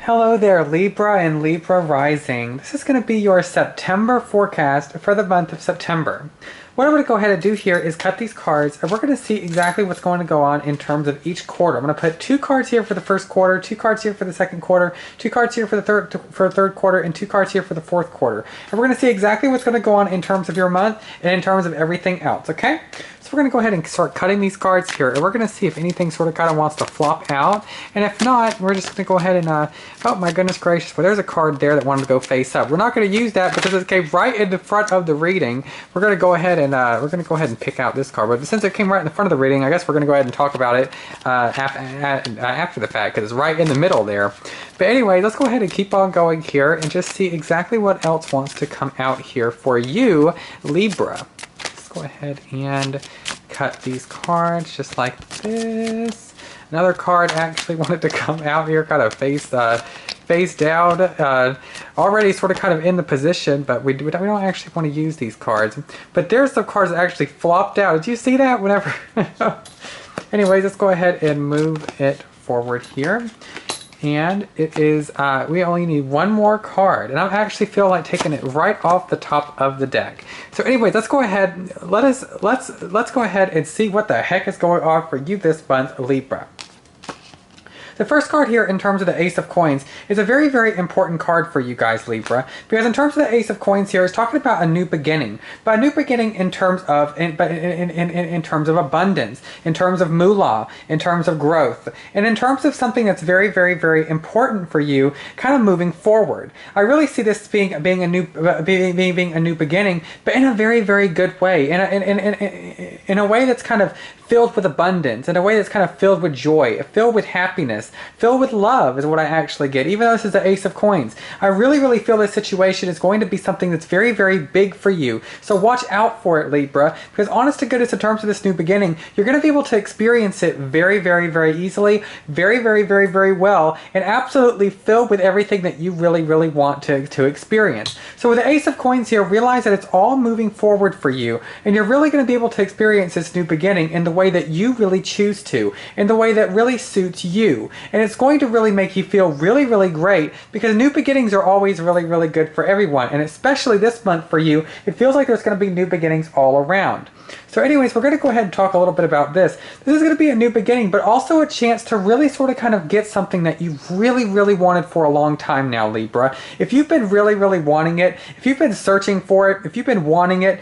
Hello there, Libra and Libra Rising. This is going to be your September forecast for the month of September. What I'm going to go ahead and do here is cut these cards, and we're going to see exactly what's going to go on in terms of each quarter. I'm going to put 2 cards here for the first quarter, 2 cards here for the second quarter, 2 cards here for the third quarter, and 2 cards here for the fourth quarter. And we're going to see exactly what's going to go on in terms of your month and in terms of everything else, okay? So we're going to go ahead and start cutting these cards here, and we're going to see if anything sort of kind of wants to flop out. And if not, we're just going to go ahead and, oh my goodness gracious, well there's a card there that wanted to go face up. We're not going to use that because it came right in the front of the reading. We're going to go ahead and pick out this card. But since it came right in the front of the reading, I guess we're going to go ahead and talk about it after the fact, because it's right in the middle there. But anyway, let's go ahead and keep on going here and just see exactly what else wants to come out here for you, Libra. Go ahead and cut these cards just like this. Another card actually wanted to come out here, kind of face down, already sort of kind of in the position, but we don't actually want to use these cards. But there's the cards that actually flopped out. Did you see that? Whenever. Anyways, let's go ahead and move it forward here. And it is, we only need one more card, and I actually feel like taking it right off the top of the deck. So anyway, let's go ahead, let's go ahead and see what the heck is going on for you this month, Libra. The first card here in terms of the Ace of Coins is a very, very important card for you guys, Libra, because in terms of the Ace of Coins here, it's talking about a new beginning. But a new beginning in terms of, in terms of abundance, in terms of moolah, in terms of growth, and in terms of something that's very, very, very important for you, kind of moving forward. I really see this being a new beginning, but in a very, very good way, in a way that's kind of filled with abundance, in a way that's kind of filled with joy, filled with happiness, filled with love is what I actually get, even though this is the Ace of Coins. I really, really feel this situation is going to be something that's very, very big for you. So watch out for it, Libra, because honest to goodness, in terms of this new beginning, you're going to be able to experience it very, very, very easily, very, very, very, very well, and absolutely filled with everything that you really, really want to experience. So with the Ace of Coins here, realize that it's all moving forward for you, and you're really going to be able to experience this new beginning in the way that you really choose to, in the way that really suits you. And it's going to really make you feel really, really great, because new beginnings are always really, really good for everyone. And especially this month for you, it feels like there's going to be new beginnings all around. So anyways, we're going to go ahead and talk a little bit about this. This is going to be a new beginning, but also a chance to really sort of kind of get something that you've really, really wanted for a long time now, Libra. If you've been really, really wanting it, if you've been searching for it, if you've been wanting it,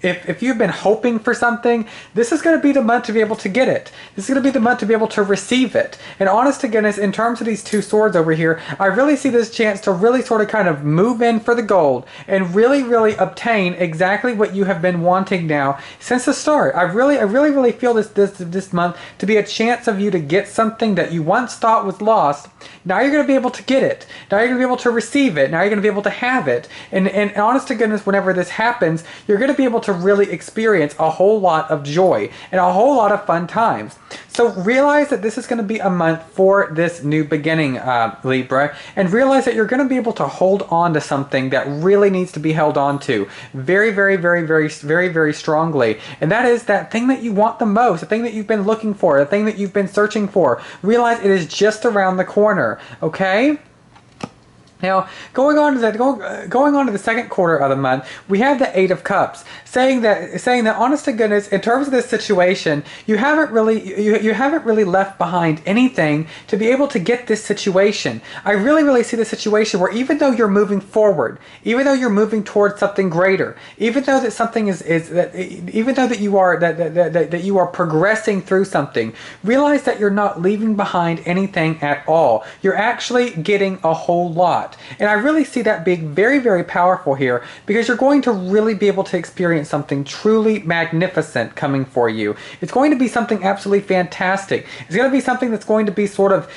if you've been hoping for something, this is going to be the month to be able to get it. This is going to be the month to be able to receive it. And honest to goodness, in terms of these 2 swords over here, I really see this chance to really sort of kind of move in for the gold and really, really obtain exactly what you have been wanting now since the start. I really feel this month to be a chance of you to get something that you once thought was lost. Now you're going to be able to get it. Now you're going to be able to receive it. Now you're going to be able to have it. And honest to goodness, whenever this happens, you're going to be able to really experience a whole lot of joy and a whole lot of fun times. So realize that this is going to be a month for this new beginning, Libra, and realize that you're going to be able to hold on to something that really needs to be held on to very, very, very, very, very, very strongly. And that is that thing that you want the most, the thing that you've been looking for, the thing that you've been searching for. Realize it is just around the corner, okay? Now, going on to the second quarter of the month, we have the 8 of Cups, saying that honest to goodness, in terms of this situation, you haven't really left behind anything to be able to get this situation. I really see the situation where even though you're moving forward, even though you're moving towards something greater, even though that something even though that you are progressing through something, realize that you're not leaving behind anything at all. You're actually getting a whole lot. And I really see that being very, very powerful here, because you're going to really be able to experience something truly magnificent coming for you. It's going to be something absolutely fantastic. It's going to be something that's going to be sort of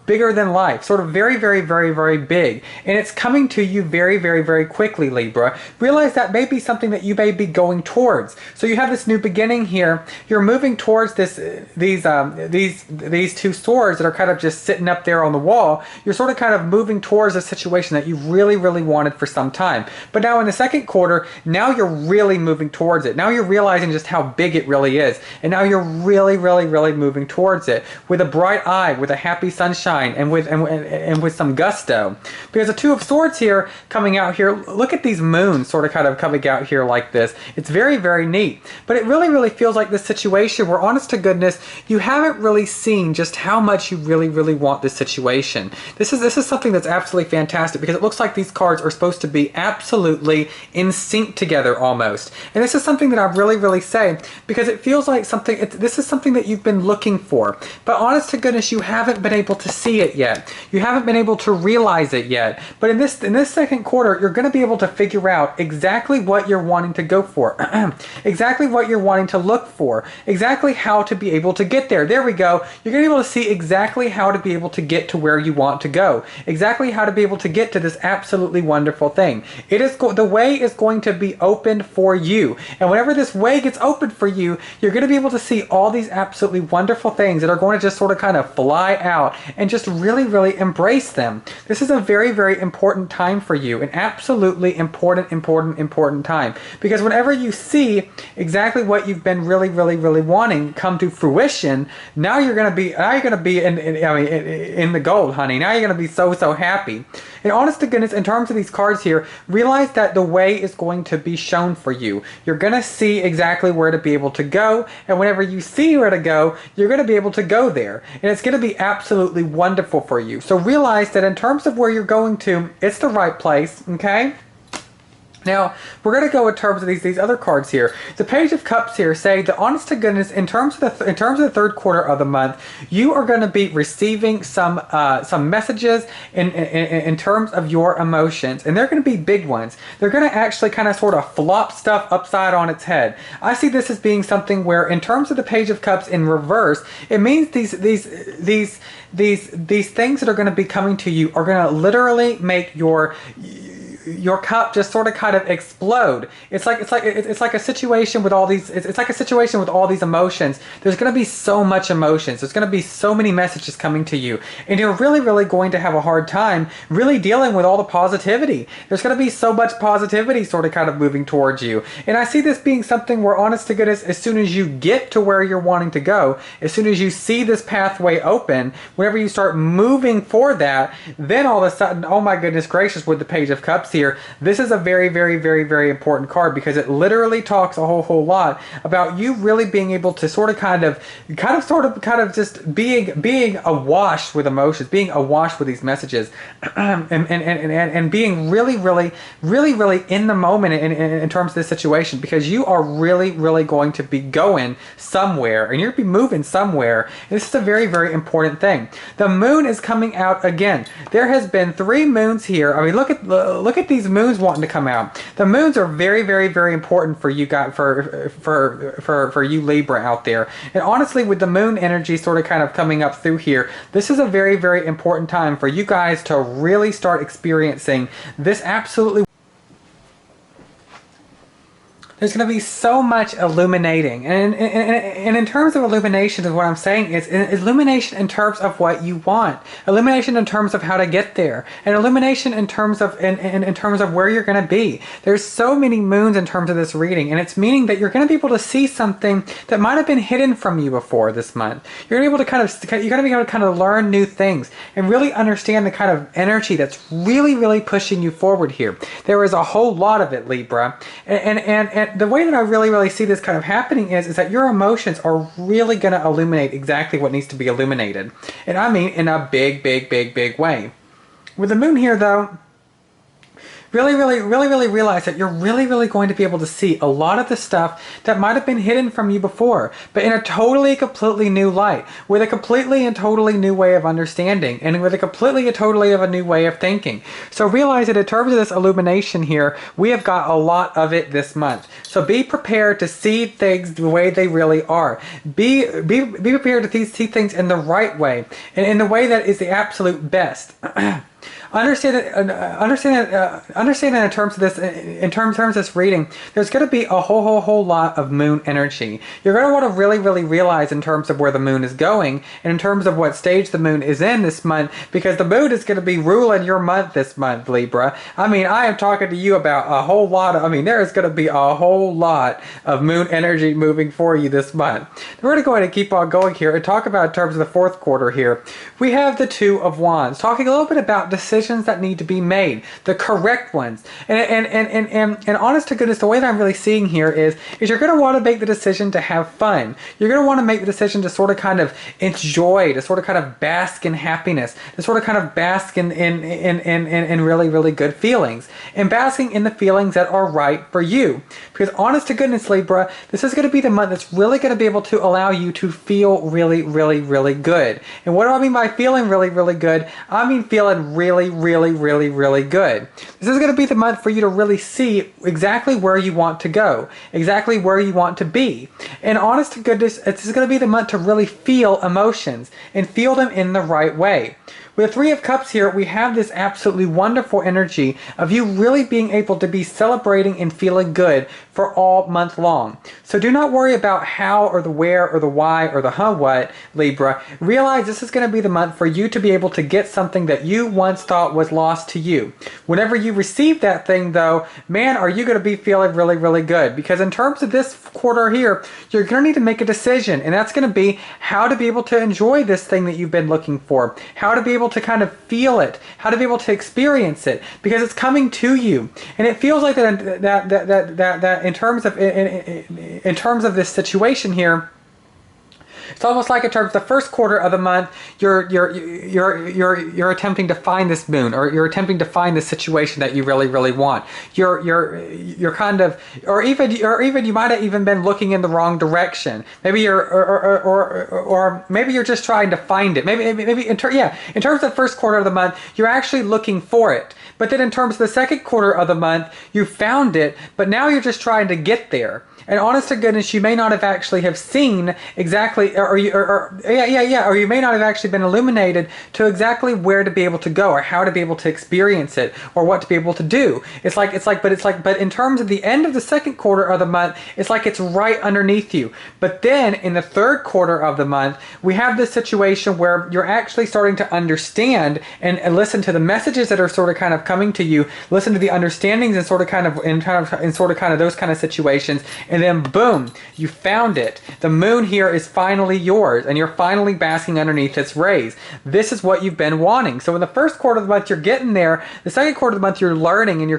bigger than life, sort of very, very, very, very big. And it's coming to you very, very, very quickly, Libra. Realize that may be something that you may be going towards. So you have this new beginning here. You're moving towards these 2 swords that are kind of just sitting up there on the wall. You're sort of kind of moving towards this situation that you really, really wanted for some time. But now in the second quarter, now you're really moving towards it. Now you're realizing just how big it really is. And now you're really, really, really moving towards it with a bright eye, with a happy sunshine, and with some gusto. Because the Two of Swords here coming out here, look at these moons sort of kind of coming out here like this. It's very, very neat. But it really, really feels like this situation where, honest to goodness, you haven't really seen just how much you really, really want this situation. This is something that's absolutely fantastic, because it looks like these cards are supposed to be absolutely in sync together almost. And this is something that I really, really say, because it feels like this is something that you've been looking for. But honest to goodness, you haven't been able to see it yet. You haven't been able to realize it yet. But in this second quarter, you're going to be able to figure out exactly what you're wanting to go for. Exactly what you're wanting to look for. Exactly how to be able to get there. There we go. You're going to be able to see exactly how to be able to get to where you want to go. Exactly how to be able to get to this absolutely wonderful thing. The way is going to be opened for you. And whenever this way gets opened for you, you're going to be able to see all these absolutely wonderful things that are going to just sort of kind of fly out and just really, really embrace them. This is a very, very important time for you. An absolutely important time. Because whenever you see exactly what you've been really, really, really wanting come to fruition, now you're going to be in the gold, honey. Now you're going to be so, so happy. And honest to goodness, in terms of these cards here, realize that the way is going to be shown for you. You're going to see exactly where to be able to go, and whenever you see where to go, you're going to be able to go there. And it's going to be absolutely wonderful for you. So realize that in terms of where you're going to, it's the right place, okay? Now, we're going to go in terms of these other cards here. The Page of Cups here say that, honest to goodness, in terms of the third quarter of the month, you are going to be receiving some messages in terms of your emotions, and they're going to be big ones. They're going to actually kind of sort of flop stuff upside on its head. I see this as being something where, in terms of the Page of Cups in reverse, it means these things that are going to be coming to you are going to literally make your cup just sort of kind of explode. It's like a situation with all these. It's like a situation with all these emotions. There's going to be so much emotions. There's going to be so many messages coming to you, and you're really, really going to have a hard time really dealing with all the positivity. There's going to be so much positivity sort of kind of moving towards you, and I see this being something where, honest to goodness, as soon as you get to where you're wanting to go, as soon as you see this pathway open, whenever you start moving for that, then all of a sudden, oh my goodness gracious, with the Page of Cups here, this is a very, very, very, very important card, because it literally talks a whole lot about you really being able to sort of just being awash with emotions, being awash with these messages, and being really, really, really, really in the moment in terms of this situation, because you are really, really going to be going somewhere, and you're going to be moving somewhere. And this is a very, very important thing. The moon is coming out again. There has been 3 moons here. I mean, look at these moons wanting to come out. The moons are very, very, very important for you guys, for you Libra out there. And honestly, with the moon energy sort of kind of coming up through here, this is a very, very important time for you guys to really start experiencing this absolutely. There's going to be so much illuminating. And in terms of illumination, is what I'm saying is illumination in terms of what you want. Illumination in terms of how to get there. And illumination in terms of in terms of where you're going to be. There's so many moons in terms of this reading. And it's meaning that you're going to be able to see something that might have been hidden from you before this month. You're going to be able to kind of learn new things and really understand the kind of energy that's really, really pushing you forward here. There is a whole lot of it, Libra. And the way that I really, really see this kind of happening is that your emotions are really going to illuminate exactly what needs to be illuminated. And I mean in a big, big, big, big way. With the moon here, though, really realize that you're really going to be able to see a lot of the stuff that might have been hidden from you before, but in a completely new light, with a completely and totally new way of understanding, and with a completely and totally of a new way of thinking. So realize that in terms of this illumination here, we have got a lot of it this month. So be prepared to see things the way they really are. Be prepared to see things in the right way, and in the way that is the absolute best. Understand that in terms of this, in terms of this reading, there's going to be a whole lot of moon energy. You're going to want to really realize in terms of where the moon is going, and in terms of what stage the moon is in this month, because the moon is going to be ruling your month this month, Libra. I mean, I am talking to you about a whole lot of, there is going to be a whole lot of moon energy moving for you this month. We're going to go ahead and keep on going here and talk about in terms of the fourth quarter here. We have the Two of Wands, talking a little bit about decisions that need to be made, the correct ones. And honest to goodness, the way that I'm really seeing here is you're going to want to make the decision to have fun. You're going to want to make the decision to sort of kind of enjoy, to sort of kind of bask in happiness, to sort of kind of bask in really good feelings, and basking in the feelings that are right for you. Because honest to goodness, Libra, this is going to be the month that's really going to be able to allow you to feel really good. And what do I mean by feeling really good? I mean feeling really good. This is going to be the month for you to really see exactly where you want to go, exactly where you want to be. And honest to goodness, this is going to be the month to really feel emotions and feel them in the right way. With the Three of Cups here, we have this absolutely wonderful energy of you really being able to be celebrating and feeling good for all month long. So do not worry about how or the where or the why or the what, Libra. Realize this is going to be the month for you to be able to get something that you once thought was lost to you. Whenever you receive that thing, though, man, are you going to be feeling really good. Because in terms of this quarter here, you're going to need to make a decision, and that's going to be how to be able to enjoy this thing that you've been looking for, how to be able to kind of feel it, how to be able to experience it, because it's coming to you. And it feels like that in terms of this situation here, it's almost like in terms of the first quarter of the month, you're attempting to find this moon, or you're attempting to find the situation that you really want. You're kind of, or even you might have even been looking in the wrong direction. Maybe or maybe you're just trying to find it. Maybe in terms of the first quarter of the month, you're actually looking for it. But then in terms of the second quarter of the month, you found it, but now you're just trying to get there. And honest to goodness, you may not have actually have seen exactly, or you may not have actually been illuminated to exactly where to be able to go, or how to be able to experience it, or what to be able to do. But in terms of the end of the second quarter of the month, it's like it's right underneath you. But then in the third quarter of the month, we have this situation where you're actually starting to understand and listen to the messages that are sort of kind of coming to you, listen to the understandings and sort of kind of those kind of situations. And then boom, you found it. The moon here is finally yours, and you're finally basking underneath its rays. This is what you've been wanting. So in the first quarter of the month, you're getting there. The second quarter of the month, you're learning, and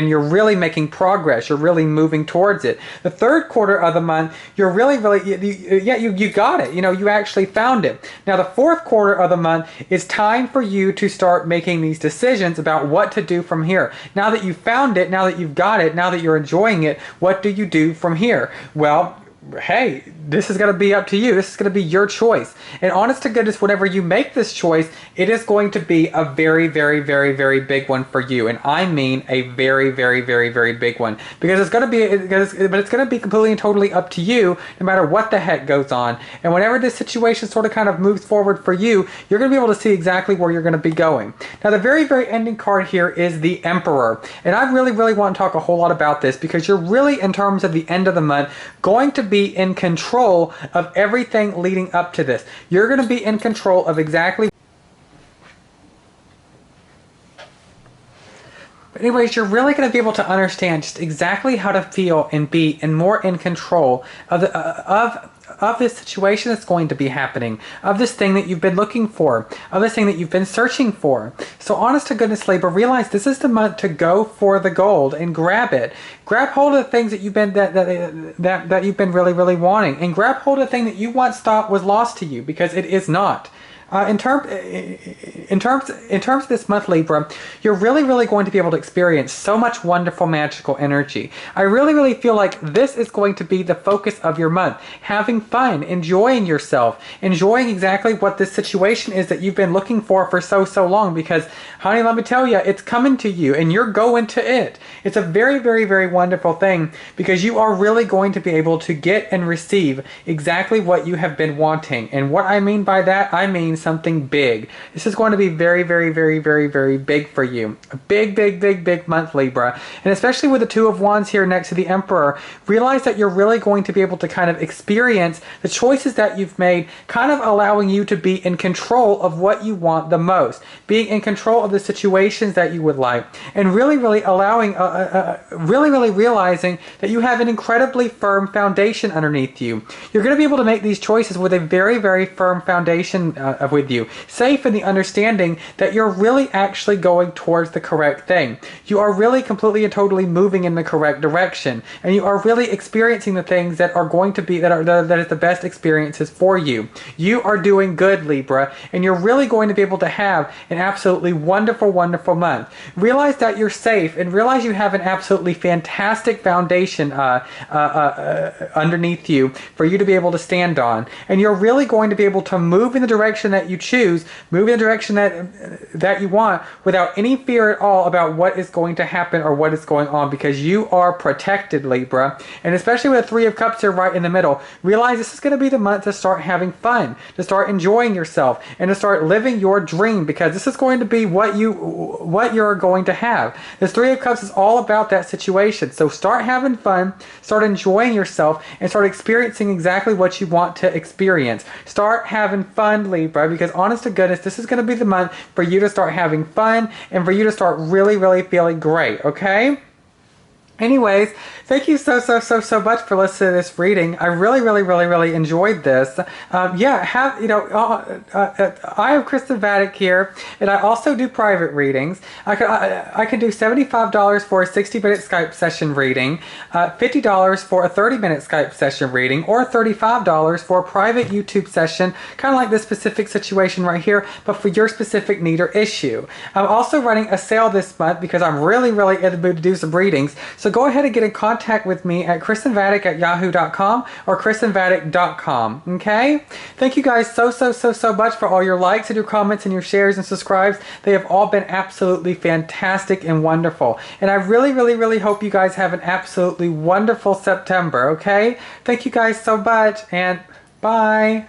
you're really making progress. You're really moving towards it. The third quarter of the month, you're really you got it. You actually found it. Now the fourth quarter of the month is time for you to start making these decisions about what to do from here. Now that you've found it, now that you've got it, now that you're enjoying it, what do you do from here? Well, hey, this is going to be up to you. This is going to be your choice. And honest to goodness, whenever you make this choice, it is going to be a very big one for you. And I mean a very big one. Because it's going to be completely and totally up to you, no matter what the heck goes on. And whenever this situation sort of kind of moves forward for you, you're going to be able to see exactly where you're going to be going. Now, the very ending card here is the Emperor. And I really want to talk a whole lot about this, because you're really, in terms of the end of the month, going to be in control of everything leading up to this. You're going to be in control of exactly. But anyways, you're really going to be able to understand just exactly how to feel and be and more in control of this situation that's going to be happening, of this thing that you've been looking for, of this thing that you've been searching for. So honest to goodness, Libra, realize this is the month to go for the gold and grab it. Grab hold of the things that you've been that you've been really wanting, and grab hold of the thing that you once thought was lost to you, because it is not. In terms of this month, Libra, you're really going to be able to experience so much wonderful magical energy. I really feel like this is going to be the focus of your month. Having fun, enjoying yourself, enjoying exactly what this situation is that you've been looking for so long, because, honey, let me tell you, it's coming to you and you're going to it. It's a very wonderful thing, because you are really going to be able to get and receive exactly what you have been wanting. And what I mean by that, I mean manifesting something big. This is going to be very, very, very, very, very big for you. A big, big, big, big month, Libra. And especially with the Two of Wands here next to the Emperor, realize that you're really going to be able to kind of experience the choices that you've made, kind of allowing you to be in control of what you want the most, being in control of the situations that you would like, and really, really allowing, really, really realizing that you have an incredibly firm foundation underneath you. You're going to be able to make these choices with a very, very firm foundation with you, safe in the understanding that you're really actually going towards the correct thing. You are really completely and totally moving in the correct direction, and you are really experiencing the things that are going to be, that is the best experiences for you. You are doing good, Libra, and you're really going to be able to have an absolutely wonderful, wonderful month. Realize that you're safe, and realize you have an absolutely fantastic foundation underneath you for you to be able to stand on, and you're really going to be able to move in the direction that you choose, move in the direction that you want, without any fear at all about what is going to happen or what is going on, because you are protected, Libra. And especially with the Three of Cups here right in the middle, realize this is going to be the month to start having fun, to start enjoying yourself, and to start living your dream, because this is going to be what you're going to have. This Three of Cups is all about that situation. So start having fun, start enjoying yourself, and start experiencing exactly what you want to experience. Start having fun, Libra, because honest to goodness, this is going to be the month for you to start having fun and for you to start really, really feeling great, okay? Anyways, thank you so much for listening to this reading. I really, really, really, really enjoyed this. I have Kristen Vatic here, and I also do private readings. I can do $75 for a 60-minute Skype session reading, $50 for a 30-minute Skype session reading, or $35 for a private YouTube session, kind of like this specific situation right here, but for your specific need or issue. I'm also running a sale this month because I'm really, really in the mood to do some readings. So go ahead and get in contact with me at kristenvatic@yahoo.com or kristenvatic.com, okay? Thank you guys so much for all your likes and your comments and your shares and subscribes. They have all been absolutely fantastic and wonderful. And I really, really, really hope you guys have an absolutely wonderful September, okay? Thank you guys so much, and bye.